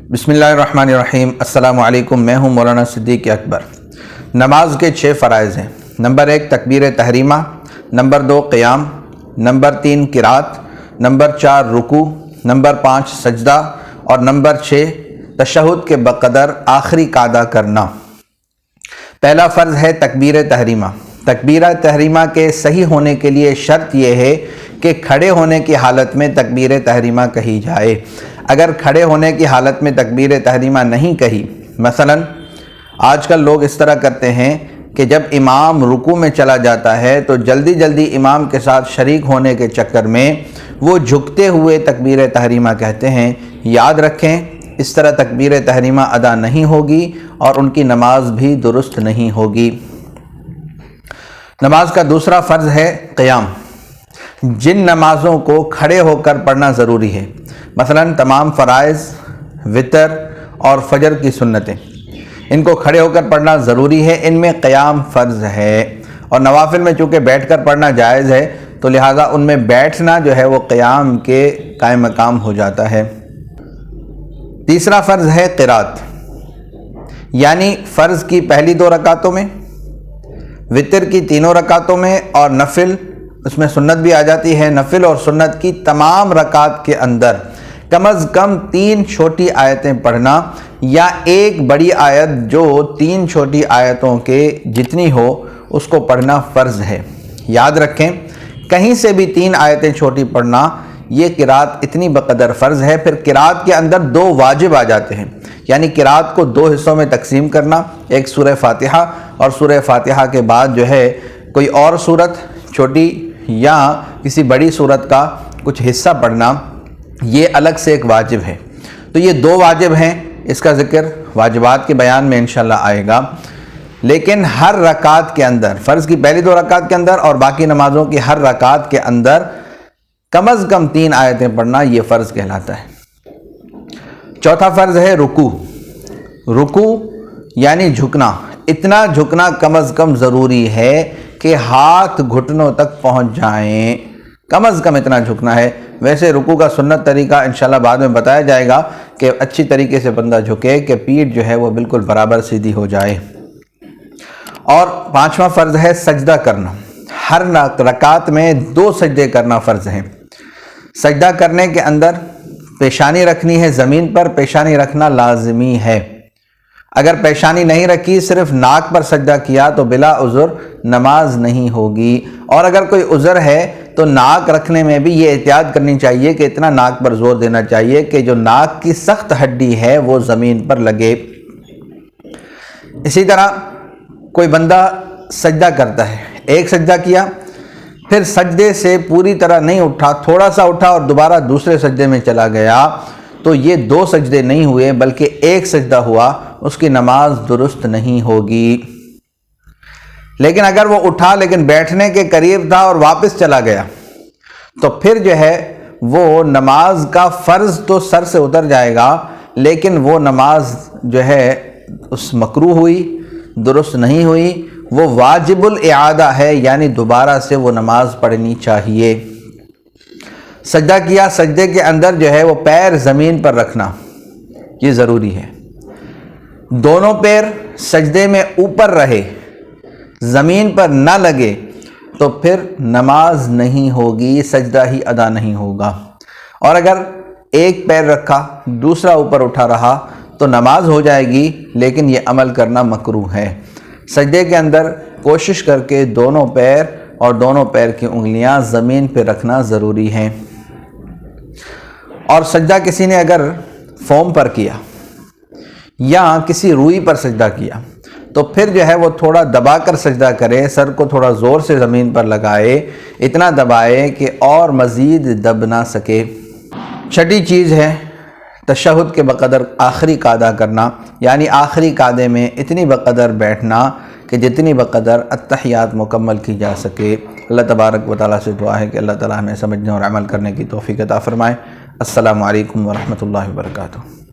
बिस्मिल्लाहिर्रहमानिर्रहीम। अस्सलामु अलैकुम। मैं हूँ मौलाना सिद्दीक़ अकबर। नमाज के 6 फ़राइज़ हैं। नंबर 1 तकबीर तहरीमा, नंबर 2 क़ियाम, नंबर 3 क़िरात, नंबर 4 रुकू, नंबर 5 सजदा और नंबर 6 तशहुद के बक़दर आखिरी का अदा करना। पहला फ़र्ज़ है तकबीर तहरीमा। तकबीर तहरीमा के सही होने के लिए शर्त यह है कि खड़े होने की हालत में तकबीर तहरीमा कही जाए। अगर खड़े होने की हालत में तकबीर तहरीमा नहीं कही, मसलन आजकल लोग इस तरह करते हैं कि जब इमाम रुकू में चला जाता है तो जल्दी जल्दी इमाम के साथ शरीक होने के चक्कर में वो झुकते हुए तकबीर तहरीमा कहते हैं। याद रखें, इस तरह तकबीर तहरीमा अदा नहीं होगी और उनकी नमाज भी दुरुस्त नहीं होगी। नमाज का दूसरा फ़र्ज़ है क़ियाम। जिन नमाज़ों को खड़े होकर पढ़ना ज़रूरी है, मसलन तमाम फ़राइज़, वितर और फजर की सुन्नतें, इनको खड़े होकर पढ़ना ज़रूरी है। इनमें क़ियाम फ़र्ज़ है और नवाफिल में चूँकि बैठकर पढ़ना जायज़ है तो लिहाजा उनमें बैठना जो है वो क़ियाम के कायम मकाम हो जाता है। तीसरा फ़र्ज़ है क़िरात, यानी फ़र्ज़ की पहली 2 रकातों में, वितर की 3 रकातों में और नफिल, उसमें सुन्नत भी आ जाती है, नफिल और सुन्नत की तमाम रकात के अंदर कम अज़ कम 3 छोटी आयतें पढ़ना या एक बड़ी आयत जो 3 छोटी आयतों के जितनी हो उसको पढ़ना फ़र्ज़ है। याद रखें, कहीं से भी 3 आयतें छोटी पढ़ना, ये किरात इतनी बक़दर फ़र्ज़ है। फिर किरात के अंदर 2 वाजिब आ जाते हैं, यानी किरात को 2 हिस्सों में तकसीम करना, एक सूरह फ़ातिहा और सूरह फ़ातिहा के बाद जो है कोई और सूरत छोटी या किसी बड़ी सूरत का कुछ हिस्सा पढ़ना, ये अलग से एक वाजिब है। तो ये 2 वाजिब हैं, इसका ज़िक्र वाजिबात के बयान में इंशाअल्लाह आएगा। लेकिन हर रकात के अंदर, फ़र्ज़ की पहली 2 रकात के अंदर और बाकी नमाज़ों की हर रकात के अंदर कम अज़ कम 3 आयतें पढ़ना, ये फ़र्ज़ कहलाता है। चौथा फ़र्ज़ है रुकू। रुकू यानी झुकना। इतना झुकना कम अज़ कम ज़रूरी है कि हाथ घुटनों तक पहुंच जाएं, कम अज़ कम इतना झुकना है। वैसे रुकू का सुन्नत तरीका इंशाल्लाह बाद में बताया जाएगा कि अच्छी तरीके से बंदा झुके कि पीठ जो है वो बिल्कुल बराबर सीधी हो जाए। और 5वां फ़र्ज़ है सजदा करना। हर रकात में 2 सजदे करना फ़र्ज़ है। सजदा करने के अंदर पेशानी रखनी है ज़मीन पर, पेशानी रखना लाज़मी है। अगर पेशानी नहीं रखी, सिर्फ नाक पर सजदा किया तो बिला उज़र नमाज नहीं होगी। और अगर कोई उज़र है तो नाक रखने में भी ये एहतियात करनी चाहिए कि इतना नाक पर ज़ोर देना चाहिए कि जो नाक की सख्त हड्डी है वो ज़मीन पर लगे। इसी तरह कोई बंदा सजदा करता है, एक सजदा किया, फिर सजदे से पूरी तरह नहीं उठा, थोड़ा सा उठा और दोबारा दूसरे सजदे में चला गया, तो ये 2 सजदे नहीं हुए बल्कि एक सजदा हुआ, उसकी नमाज दुरुस्त नहीं होगी। लेकिन अगर वो उठा लेकिन बैठने के करीब था और वापस चला गया तो फिर जो है वो नमाज का फ़र्ज़ तो सर से उतर जाएगा, लेकिन वो नमाज जो है उस मकरूह हुई, दुरुस्त नहीं हुई, वो वाजिबुल इआदा है, यानी दोबारा से वो नमाज पढ़नी चाहिए। सजदा किया, सजदे के अंदर जो है वो पैर ज़मीन पर रखना, ये ज़रूरी है। दोनों पैर सजदे में ऊपर रहे, ज़मीन पर ना लगे, तो फिर नमाज नहीं होगी, सजदा ही अदा नहीं होगा। और अगर एक पैर रखा, दूसरा ऊपर उठा रहा तो नमाज हो जाएगी, लेकिन ये अमल करना मकरूह है। सजदे के अंदर कोशिश करके दोनों पैर और दोनों पैर की उंगलियां ज़मीन पर रखना ज़रूरी है। और सजदा किसी ने अगर फोम पर किया या किसी रुई पर सजदा किया तो फिर जो है वो थोड़ा दबाकर सजदा करे, सर को थोड़ा ज़ोर से ज़मीन पर लगाए, इतना दबाए कि और मज़ीद दब ना सके। छठी चीज़ है तशहुद के बक़दर आखिरी का अदा करना, यानी आखिरी कादे में इतनी बक़दर बैठना कि जितनी बक़दर अत्तहियात मुकम्मल की जा सके। अल्लाह तबारक व तआला से दुआ है कि अल्लाह ताला हमें समझने और अमल करने की तौफ़ीक़ अता फ़रमाए। अस्सलामु अलैकुम व रहमतुल्लाहि व बरकातुहू।